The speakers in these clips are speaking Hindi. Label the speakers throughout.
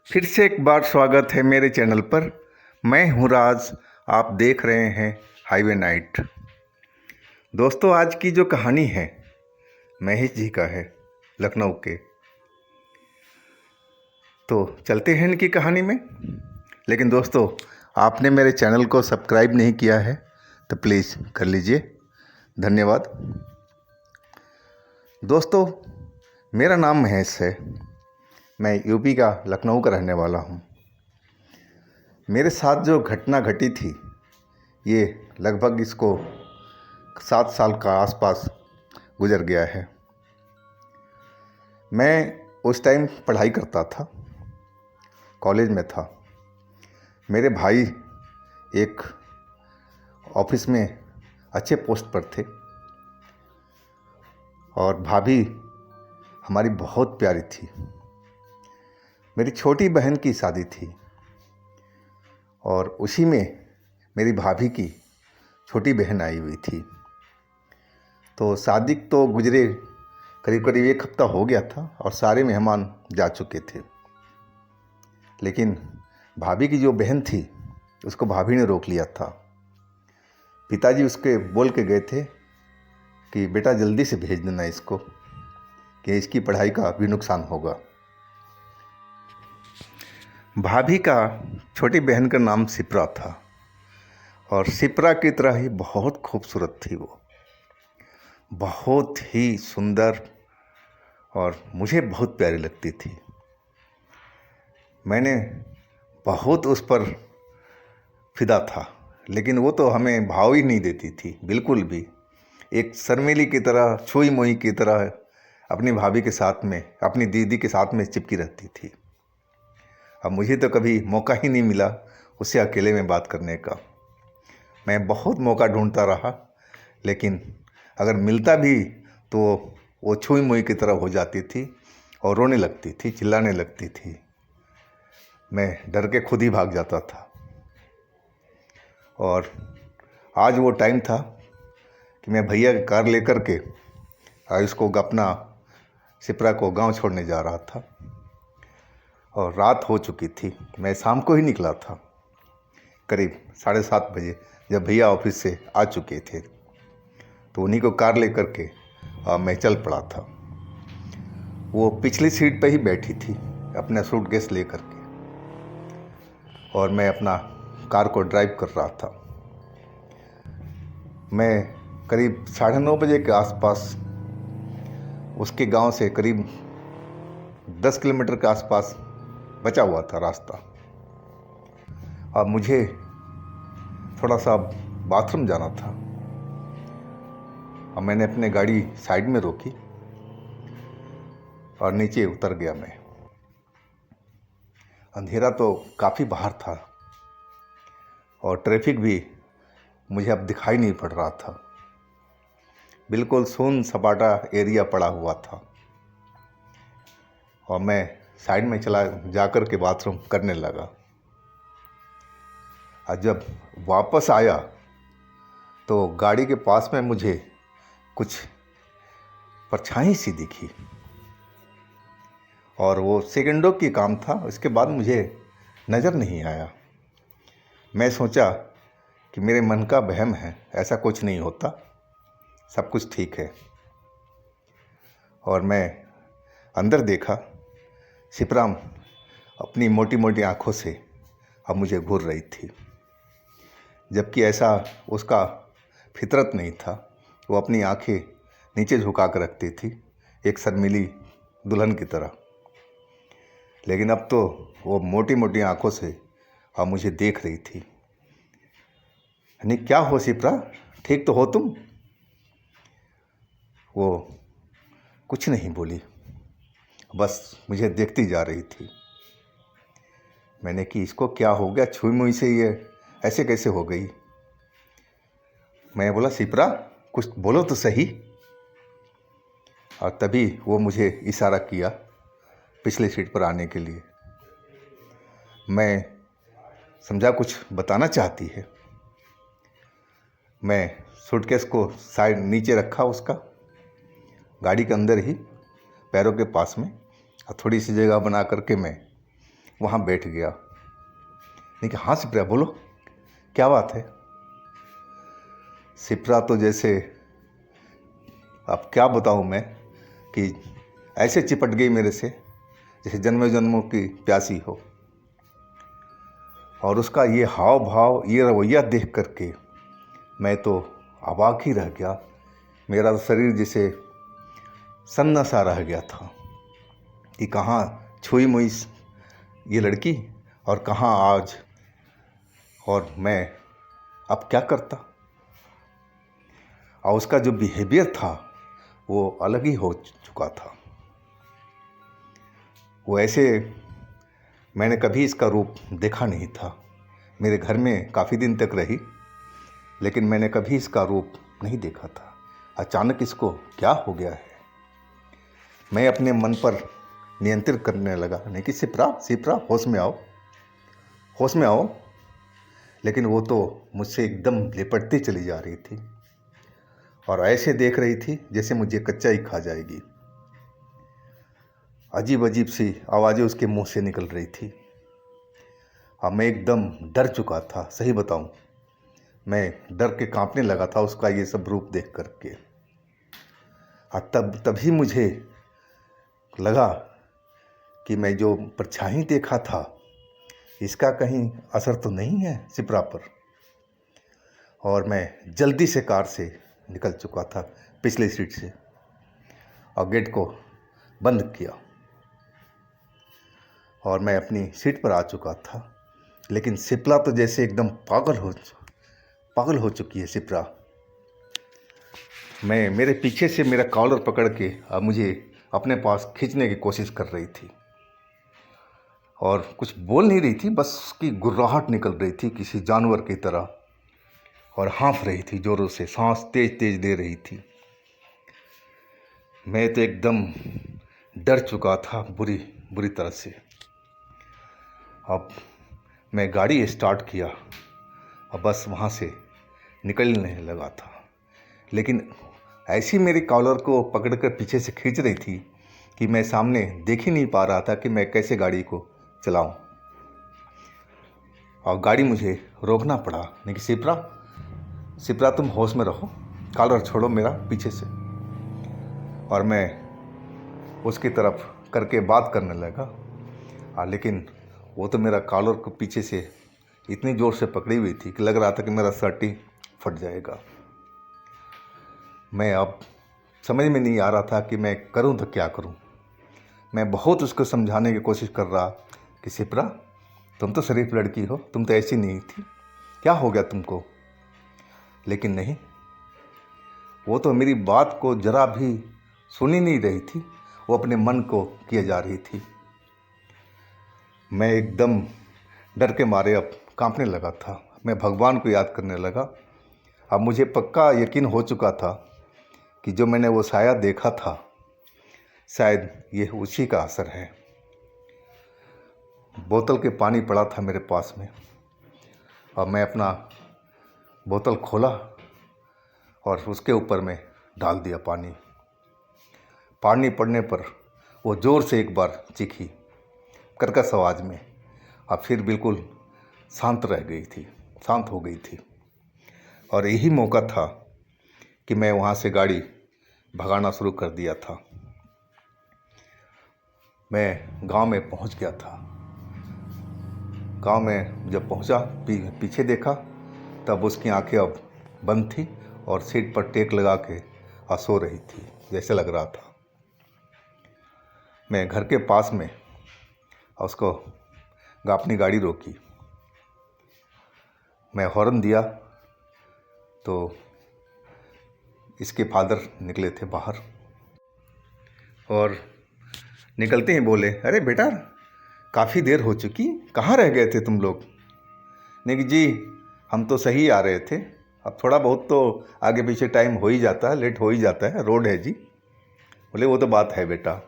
Speaker 1: फिर से एक बार स्वागत है मेरे चैनल पर। मैं हूं राज, आप देख रहे हैं हाईवे नाइट। दोस्तों, आज की जो कहानी है महेश जी का है, लखनऊ के। तो चलते हैं इनकी कहानी में। लेकिन दोस्तों, आपने मेरे चैनल को सब्सक्राइब नहीं किया है तो प्लीज़ कर लीजिए, धन्यवाद। दोस्तों, मेरा नाम महेश है। मैं यूपी का लखनऊ का रहने वाला हूँ। मेरे साथ जो घटना घटी थी ये लगभग इसको 7 साल का आसपास गुजर गया है। मैं उस टाइम पढ़ाई करता था, कॉलेज में था। मेरे भाई एक ऑफिस में अच्छे पोस्ट पर थे और भाभी हमारी बहुत प्यारी थी। मेरी छोटी बहन की शादी थी और उसी में मेरी भाभी की छोटी बहन आई हुई थी। तो शादी तो गुजरे करीब करीब 1 हफ्ता हो गया था और सारे मेहमान जा चुके थे। लेकिन भाभी की जो बहन थी उसको भाभी ने रोक लिया था। पिताजी उसके बोल के गए थे कि बेटा जल्दी से भेज देना इसको, कि इसकी पढ़ाई का भी नुकसान होगा। भाभी का छोटी बहन का नाम शिप्रा था और शिप्रा की तरह ही बहुत खूबसूरत थी वो, बहुत ही सुंदर, और मुझे बहुत प्यारी लगती थी। मैंने बहुत उस पर फिदा था, लेकिन वो तो हमें भाव ही नहीं देती थी बिल्कुल भी। एक शर्मीली की तरह, छुई मुई की तरह अपनी भाभी के साथ में, अपनी दीदी के साथ में चिपकी रहती थी। अब मुझे तो कभी मौका ही नहीं मिला उससे अकेले में बात करने का। मैं बहुत मौका ढूंढता रहा, लेकिन अगर मिलता भी तो वो छुई मुई की तरह हो जाती थी और रोने लगती थी, चिल्लाने लगती थी। मैं डर के खुद ही भाग जाता था। और आज वो टाइम था कि मैं भैया की कार लेकर के इसको अपना शिप्रा को गांव छोड़ने जा रहा था और रात हो चुकी थी। मैं शाम को ही निकला था, करीब 7:30 बजे, जब भैया ऑफिस से आ चुके थे। तो उन्हीं को कार लेकर के मैं चल पड़ा था। वो पिछली सीट पे ही बैठी थी अपना सूटकेस लेकर के, और मैं अपना कार को ड्राइव कर रहा था। मैं करीब 9:30 बजे के आसपास उसके गांव से करीब 10 किलोमीटर के आसपास बचा हुआ था रास्ता। अब मुझे थोड़ा सा बाथरूम जाना था। अब मैंने अपनी गाड़ी साइड में रोकी और नीचे उतर गया मैं। अंधेरा तो काफ़ी बाहर था और ट्रैफिक भी मुझे अब दिखाई नहीं पड़ रहा था। बिल्कुल सून सपाटा एरिया पड़ा हुआ था और मैं साइड में चला जाकर के बाथरूम करने लगा। और जब वापस आया तो गाड़ी के पास में मुझे कुछ परछाई सी दिखी और वो सेकंडों की काम था। उसके बाद मुझे नज़र नहीं आया। मैं सोचा कि मेरे मन का वहम है, ऐसा कुछ नहीं होता, सब कुछ ठीक है। और मैं अंदर देखा, शिप्रा अपनी मोटी मोटी आँखों से अब मुझे घूर रही थी, जबकि ऐसा उसका फितरत नहीं था। वो अपनी आंखें नीचे झुका कर रखती थी, एक शर्मीली दुल्हन की तरह। लेकिन अब तो वो मोटी मोटी आंखों से अब मुझे देख रही थी। यानी क्या हो शिप्रा, ठीक तो हो तुम? वो कुछ नहीं बोली, बस मुझे देखती जा रही थी। मैंने कि इसको क्या हो गया, छुई मुई से ये ऐसे कैसे हो गई? मैं बोला शिप्रा कुछ बोलो तो सही। और तभी वो मुझे इशारा किया पिछली सीट पर आने के लिए। मैं समझा कुछ बताना चाहती है। मैं सूटकेस को साइड नीचे रखा उसका, गाड़ी के अंदर ही पैरों के पास में, और थोड़ी सी जगह बना करके मैं वहाँ बैठ गया। नहीं कि हाँ सिपरा बोलो, क्या बात है। सिपरा तो जैसे, अब क्या बताऊँ मैं, कि ऐसे चिपट गई मेरे से जैसे जन्मों जन्मों की प्यासी हो। और उसका ये हाव भाव, ये रवैया देख करके मैं तो अवाक ही रह गया। मेरा तो शरीर जैसे सन्ना सा रह गया था कि कहाँ छुई मुई ये लड़की और कहाँ आज, और मैं अब क्या करता। और उसका जो बिहेवियर था वो अलग ही हो चुका था। वो ऐसे मैंने कभी इसका रूप देखा नहीं था। मेरे घर में काफ़ी दिन तक रही, लेकिन मैंने कभी इसका रूप नहीं देखा था। अचानक इसको क्या हो गया है। मैं अपने मन पर नियंत्रित करने लगा, नहीं कि सिपरा सिपरा होश में आओ, होश में आओ। लेकिन वो तो मुझसे एकदम लिपटती चली जा रही थी और ऐसे देख रही थी जैसे मुझे कच्चा ही खा जाएगी। अजीब अजीब सी आवाज़ें उसके मुंह से निकल रही थी। अब मैं एकदम डर चुका था, सही बताऊं, मैं डर के कांपने लगा था उसका ये सब रूप देख करके। और तभी मुझे लगा कि मैं जो परछाई देखा था इसका कहीं असर तो नहीं है सिपरा पर। और मैं जल्दी से कार से निकल चुका था पिछली सीट से और गेट को बंद किया और मैं अपनी सीट पर आ चुका था। लेकिन सिपरा तो जैसे एकदम पागल हो चुकी है सिपरा। मेरे पीछे से मेरा कॉलर पकड़ के अब मुझे अपने पास खींचने की कोशिश कर रही थी और कुछ बोल नहीं रही थी, बस उसकी गुर्राहट निकल रही थी किसी जानवर की तरह और हाँफ रही थी जोरों से, सांस तेज तेज दे रही थी। मैं तो एकदम डर चुका था बुरी तरह से। अब मैं गाड़ी स्टार्ट किया और बस वहाँ से निकलने लगा था। लेकिन ऐसी मेरी कॉलर को पकड़कर पीछे से खींच रही थी कि मैं सामने देख ही नहीं पा रहा था कि मैं कैसे गाड़ी को चलाऊं। और गाड़ी मुझे रोकना पड़ा। नहीं कि सिपरा तुम होश में रहो, कॉलर छोड़ो मेरा पीछे से। और मैं उसकी तरफ करके बात करने लगा। लेकिन वो तो मेरा कॉलर को पीछे से इतनी ज़ोर से पकड़ी हुई थी कि लग रहा था कि मेरा शर्ट ही फट जाएगा। मैं अब समझ में नहीं आ रहा था कि मैं करूं तो क्या करूं। मैं बहुत उसको समझाने की कोशिश कर रहा कि सिपरा तुम तो शरीफ लड़की हो, तुम तो ऐसी नहीं थी, क्या हो गया तुमको। लेकिन नहीं, वो तो मेरी बात को जरा भी सुन ही नहीं रही थी, वो अपने मन को किए जा रही थी। मैं एकदम डर के मारे अब कांपने लगा था। मैं भगवान को याद करने लगा। अब मुझे पक्का यकीन हो चुका था कि जो मैंने वो साया देखा था शायद ये उसी का असर है। बोतल के पानी पड़ा था मेरे पास में और मैं अपना बोतल खोला और उसके ऊपर में डाल दिया पानी। पानी पड़ने पर वो ज़ोर से एक बार चीखी कर्कश आवाज़ में और फिर बिल्कुल शांत हो गई थी। और यही मौका था कि मैं वहाँ से गाड़ी भगाना शुरू कर दिया था। मैं गांव में पहुँच गया था। गांव में जब पहुँचा, पीछे देखा, तब उसकी आंखें अब बंद थी और सीट पर टेक लगा के सो रही थी जैसे लग रहा था। मैं घर के पास में उसको अपनी गाड़ी रोकी। मैं हॉर्न दिया तो इसके फादर निकले थे बाहर और निकलते ही बोले, अरे बेटा काफ़ी देर हो चुकी, कहाँ रह गए थे तुम लोग। नहीं कि जी हम तो सही आ रहे थे, अब थोड़ा बहुत तो आगे पीछे टाइम हो ही जाता है, लेट हो ही जाता है, रोड है जी। बोले वो तो बात है बेटा।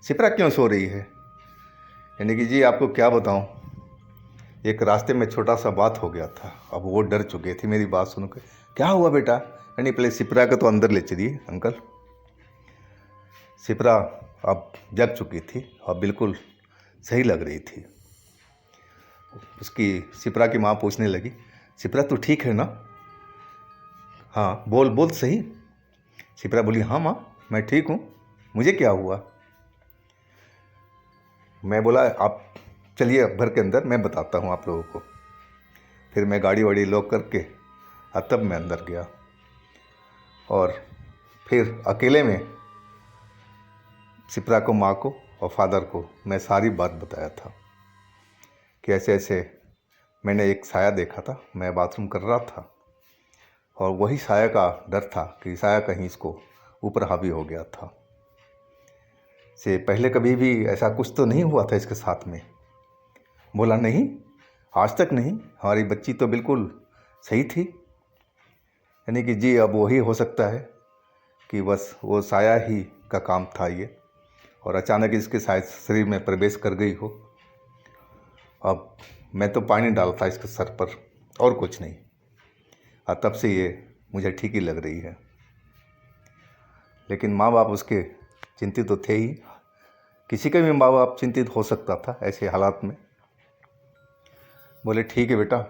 Speaker 1: सिपरा क्यों सो रही है। यानी कि जी आपको क्या बताऊं, एक रास्ते में छोटा सा बात हो गया था। अब वो डर चुके थे मेरी बात सुनकर। क्या हुआ बेटा। यानी पहले सिपरा को तो अंदर ले चलिए अंकल। सिपरा अब जग चुकी थी और बिल्कुल सही लग रही थी। उसकी शिप्रा की माँ पूछने लगी, शिप्रा तू ठीक है ना? हाँ बोल बोल सही। शिप्रा बोली, हाँ माँ मैं ठीक हूँ, मुझे क्या हुआ? मैं बोला, आप चलिए अब घर के अंदर, मैं बताता हूँ आप लोगों को। फिर मैं गाड़ी वाड़ी लॉक करके तब मैं अंदर गया और फिर अकेले में शिप्रा को, माँ को और फादर को मैं सारी बात बताया था कि ऐसे ऐसे मैंने एक साया देखा था, मैं बाथरूम कर रहा था और वही साया का डर था कि साया कहीं इसको ऊपर हावी हो गया था। से पहले कभी भी ऐसा कुछ तो नहीं हुआ था इसके साथ में? बोला नहीं, आज तक नहीं, हमारी बच्ची तो बिल्कुल सही थी। यानी कि जी अब वही हो सकता है कि बस वो साया ही का काम था ये, और अचानक इसके शायद शरीर में प्रवेश कर गई हो। अब मैं तो पानी डालता इसके सर पर और कुछ नहीं, और तब से ये मुझे ठीक ही लग रही है। लेकिन माँ बाप उसके चिंतित तो थे ही, किसी का भी माँ बाप चिंतित हो सकता था ऐसे हालात में। बोले ठीक है बेटा,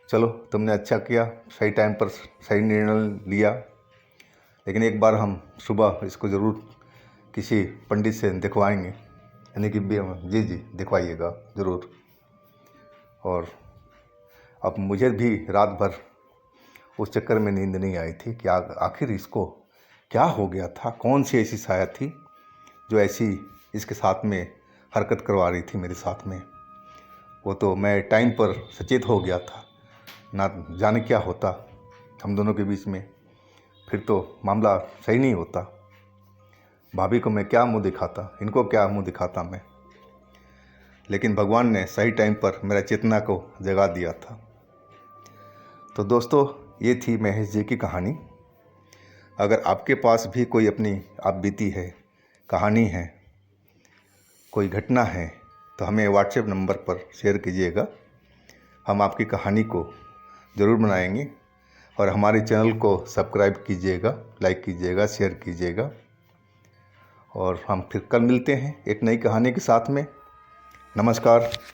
Speaker 1: चलो तुमने अच्छा किया, सही टाइम पर सही निर्णय लिया, लेकिन एक बार हम सुबह इसको ज़रूर किसी पंडित से दिखवाएंगे। यानी कि जी जी दिखवाइएगा ज़रूर। और अब मुझे भी रात भर उस चक्कर में नींद नहीं आई थी कि आखिर इसको क्या हो गया था, कौन सी ऐसी साया थी जो ऐसी इसके साथ में हरकत करवा रही थी मेरे साथ में। वो तो मैं टाइम पर सचेत हो गया था, ना जाने क्या होता हम दोनों के बीच में, फिर तो मामला सही नहीं होता। भाभी को मैं क्या मुंह दिखाता, इनको क्या मुंह दिखाता मैं। लेकिन भगवान ने सही टाइम पर मेरा चेतना को जगा दिया था। तो दोस्तों, ये थी महेश जी की कहानी। अगर आपके पास भी कोई अपनी आप बीती है, कहानी है, कोई घटना है, तो हमें व्हाट्सएप नंबर पर शेयर कीजिएगा। हम आपकी कहानी को ज़रूर बनाएंगे। और हमारे चैनल को सब्सक्राइब कीजिएगा, लाइक कीजिएगा, शेयर कीजिएगा। और हम फिर कल मिलते हैं एक नई कहानी के साथ में। नमस्कार।